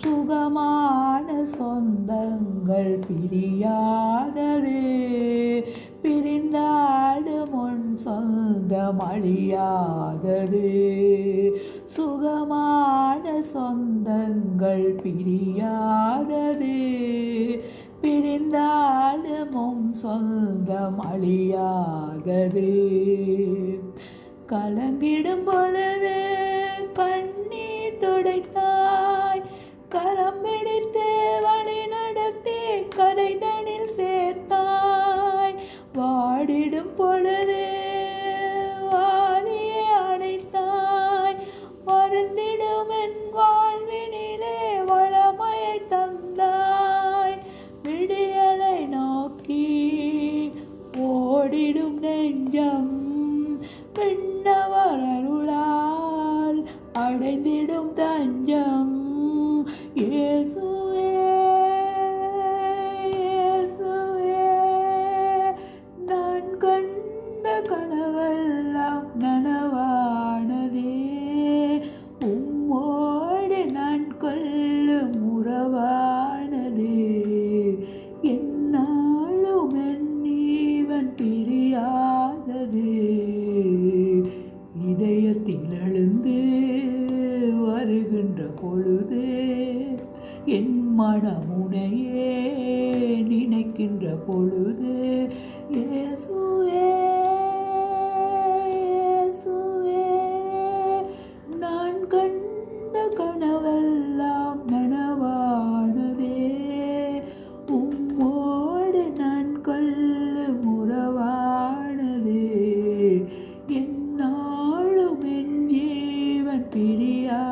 சுகமான சொந்தங்கள் பிரியாதது, பிரிந்தாடும் உன் சொந்தம் அழியாதது. சுகமான சொந்தங்கள் பிரியாதது, பிரிந்தாடும் உன் சொந்தம் அழியாதது. கலங்கிடும் பொழுது கண்ணீர் துடைத்தாய், கரம் பிடித்து வழி நடத்தி கரைதனில் சேர்த்தாய். வாடிடும் பொழுது வாரியே அணைத்தாய், வருந்திடும் என் வாழ்வினிலே வளமையை தந்தாய். விடியலை நோக்கி ஓடிடும் நெஞ்சம் விண்ணவர் அருளால் அடைந்திடும் தஞ்சம். இயேசுவே இயேசுவே, நான் கண்ட கனவெல்லாம் நனவானதே, உம்மோடு நான் கொள்ளும் உறவானதே. என்னாலும் என் ஜீவன் பிரியாதது, இதயத்தில் எழுந்து வருகின்ற பொழுது என் மனமுனையே நினைக்கின்ற பொழுது. இயேசுவே இயேசுவே, நான் கண்ட கனவெல்லாம் நனவானதே, உம்மோடு நான் கொள்ளும் உறவானதே. என்னாலும் என் ஜீவன் பிரியா